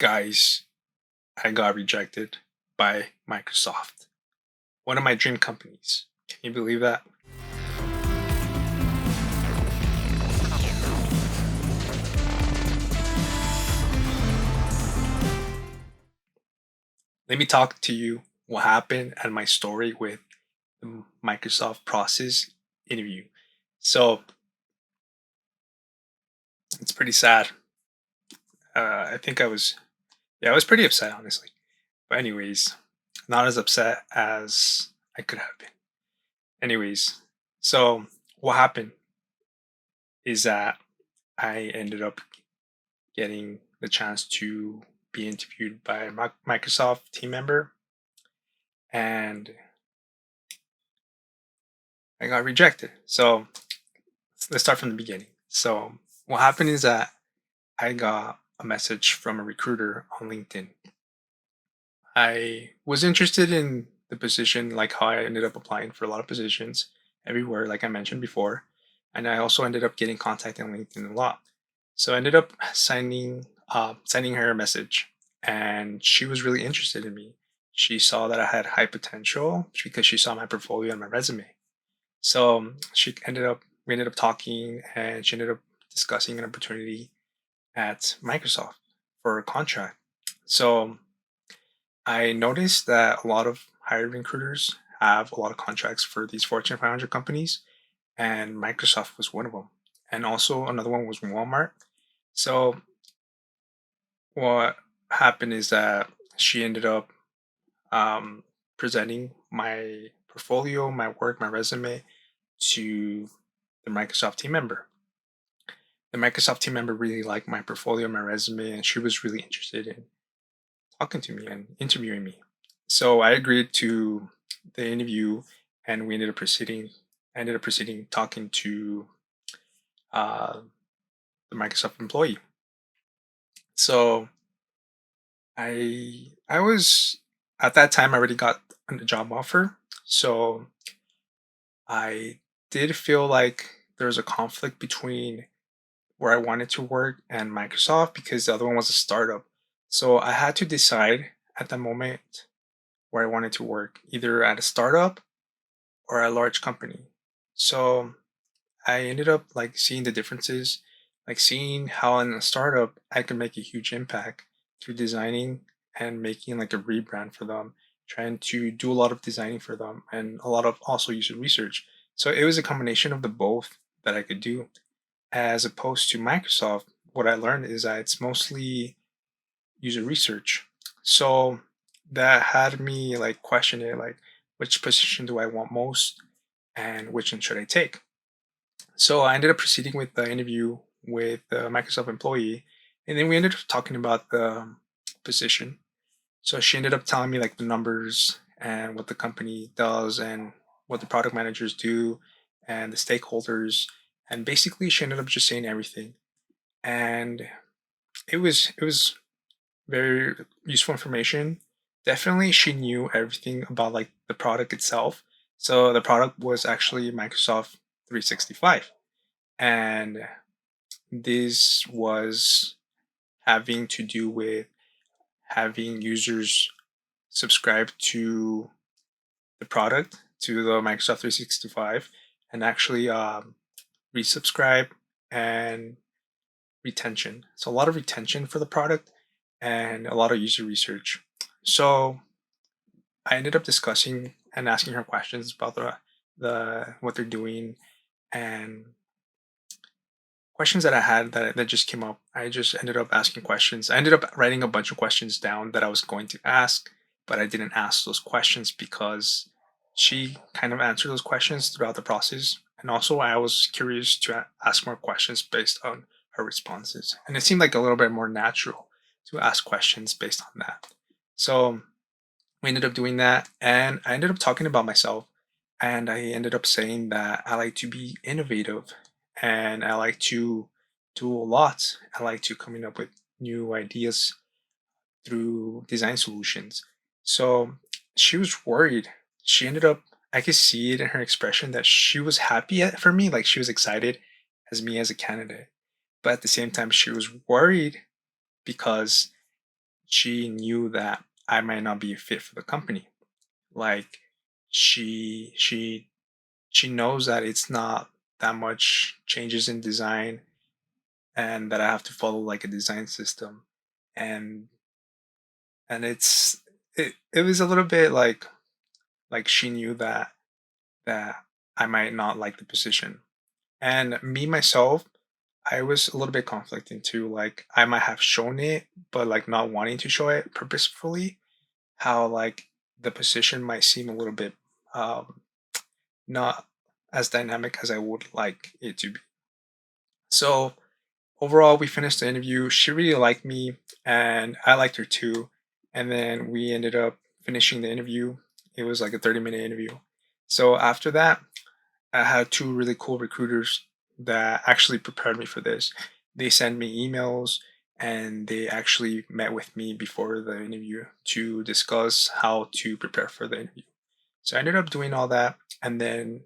Guys, I got rejected by Microsoft, one of my dream companies. Can you believe that? Let me talk to you what happened and my story with the Microsoft process interview. So it's pretty sad. I think I was pretty upset, honestly. But, anyways, not as upset as I could have been. Anyways, so what happened is that I ended up getting the chance to be interviewed by a Microsoft team member, and I got rejected. So let's start from the beginning. So what happened is that I got a message from a recruiter on LinkedIn. I was interested in the position, like how I ended up applying for a lot of positions everywhere, like I mentioned before. And I also ended up getting contacted on LinkedIn a lot. So I ended up sending her a message, and she was really interested in me. She saw that I had high potential because she saw my portfolio and my resume. So we ended up talking, and she ended up discussing an opportunity at Microsoft for a contract. So I noticed that a lot of hiring recruiters have a lot of contracts for these Fortune 500 companies, and Microsoft was one of them. And also another one was Walmart. So what happened is that she ended up um, presenting my portfolio, my work, my resume to the Microsoft team member. The Microsoft team member really liked my portfolio, my resume, and she was really interested in talking to me and interviewing me. So I agreed to the interview, and we ended up proceeding. I ended up proceeding talking to uh, the Microsoft employee. So I was at that time I already got a job offer. So I did feel like there was a conflict between where I wanted to work and Microsoft because the other one was a startup. So I had to decide at the moment where I wanted to work, either at a startup or a large company. So I ended up like seeing the differences, like seeing how in a startup I can make a huge impact through designing and making like a rebrand for them, trying to do a lot of designing for them and a lot of also user research. So it was a combination of the both that I could do. As opposed to Microsoft, what I learned is that it's mostly user research. So that had me like question it, like which position do I want most and which one should I take? So I ended up proceeding with the interview with the Microsoft employee, and then we ended up talking about the position. So she ended up telling me like the numbers and what the company does and what the product managers do and the stakeholders. And basically she ended up just saying everything. And it was very useful information. Definitely she knew everything about like the product itself. So the product was actually Microsoft 365. And this was having to do with having users subscribe to the product, to the Microsoft 365, and actually resubscribe and retention. So a lot of retention for the product and a lot of user research. So I ended up discussing and asking her questions about the what they're doing and questions that I had that just came up. I just ended up asking questions. I ended up writing a bunch of questions down that I was going to ask, but I didn't ask those questions because she kind of answered those questions throughout the process. And also, I was curious to ask more questions based on her responses. And it seemed like a little bit more natural to ask questions based on that. So we ended up doing that, and I ended up talking about myself, and I ended up saying that I like to be innovative, and I like to do a lot. I like to coming up with new ideas through design solutions. So she was worried. She ended up, I could see it in her expression that she was happy for me, like she was excited as me as a candidate. But at the same time, she was worried because she knew that I might not be a fit for the company. Like she she she knows that it's not that much changes in design and that I have to follow like a design system. And it was a little bit like she knew that I might not like the position. And me myself, I was a little bit conflicted too. Like I might have shown it, but like not wanting to show it purposefully. How like the position might seem a little bit um, not as dynamic as I would like it to be. So overall, we finished the interview. She really liked me, and I liked her too. And then we ended up finishing the interview. It was like a 30-minute interview. So after that, I had two really cool recruiters that actually prepared me for this. They sent me emails and they actually met with me before the interview to discuss how to prepare for the interview. So I ended up doing all that, and then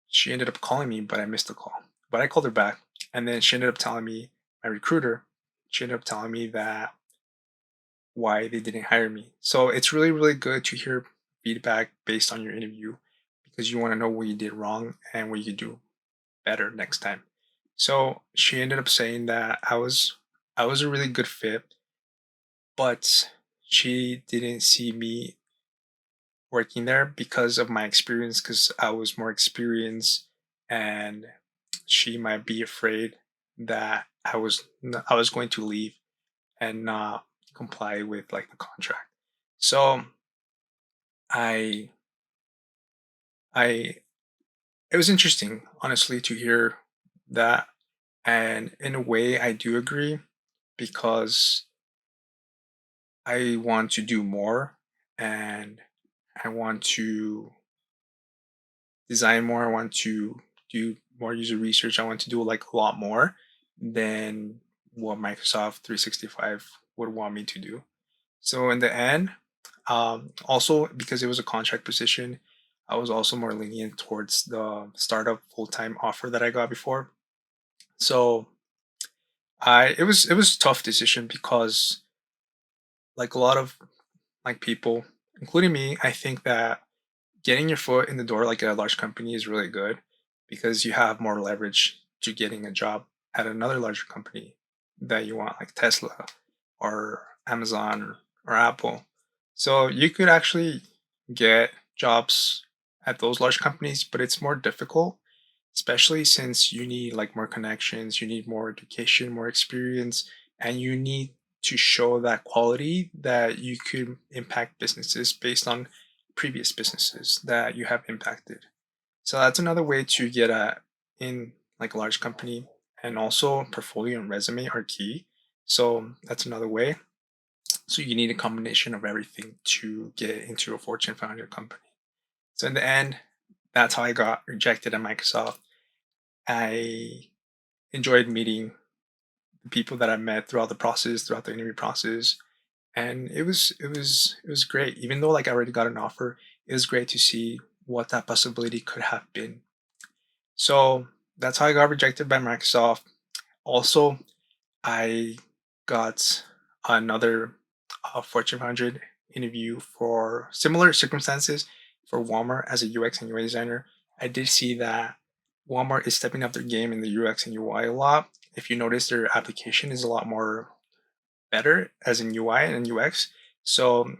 she ended up calling me, but I missed the call. But I called her back, and then she ended up telling me, my recruiter, she ended up telling me that why they didn't hire me. So it's really, really good to hear feedback based on your interview because you want to know what you did wrong and what you could do better next time. So she ended up saying that I was a really good fit, but she didn't see me working there because of my experience because I was more experienced and she might be afraid that I was going to leave and not comply with like the contract. So I I it was interesting honestly to hear that, and in a way I do agree because I want to do more and I want to design more. I want to do more user research. I want to do like a lot more than what Microsoft 365 would want me to do. So in the end, also because it was a contract position, I was also more lenient towards the startup full-time offer that I got before. So it was a tough decision because like a lot of like people, including me, I think that getting your foot in the door like at a large company is really good because you have more leverage to getting a job at another larger company that you want, like Tesla or Amazon or Apple. So you could actually get jobs at those large companies, but it's more difficult, especially since you need like more connections, you need more education, more experience, and you need to show that quality that you could impact businesses based on previous businesses that you have impacted. So that's another way to get in like a large company, and also portfolio and resume are key. So that's another way. So you need a combination of everything to get into a Fortune 500 company. So in the end, that's how I got rejected at Microsoft. I enjoyed meeting the people that I met throughout the process, throughout the interview process, and it was great. Even though like I already got an offer, it was great to see what that possibility could have been. So that's how I got rejected by Microsoft. Also, I got another Fortune 500 interview for similar circumstances for Walmart as a UX and UI designer. I did see that Walmart is stepping up their game in the UX and UI a lot. If you notice, their application is a lot more better as in UI and UX. So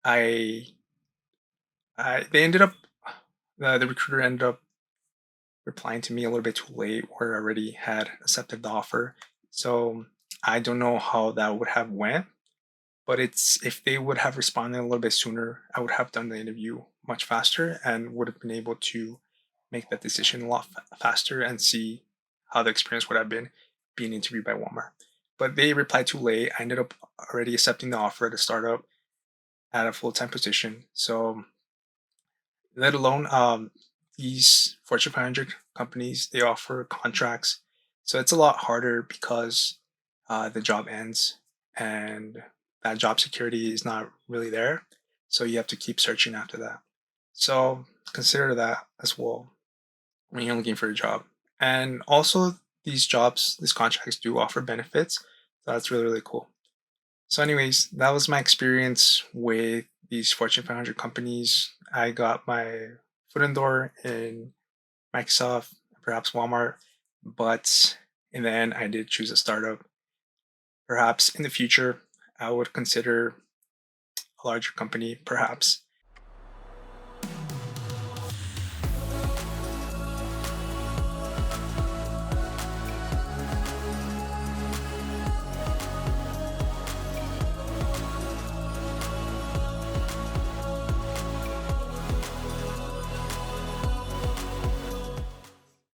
I, they ended up, the recruiter ended up replying to me a little bit too late, or already had accepted the offer. So I don't know how that would have went, but it's if they would have responded a little bit sooner, I would have done the interview much faster and would have been able to make that decision a lot faster and see how the experience would have been being interviewed by Walmart. But they replied too late. I ended up already accepting the offer at a startup at a full-time position. So let alone these Fortune 500 companies, they offer contracts. So it's a lot harder because the job ends and that job security is not really there. So you have to keep searching after that. So consider that as well when you're looking for a job. And also, these jobs, these contracts do offer benefits. So that's really, really cool. So, anyways, that was my experience with these Fortune 500 companies. I got my foot in the door in Microsoft, perhaps Walmart, but in the end, I did choose a startup. Perhaps in the future, I would consider a larger company, perhaps.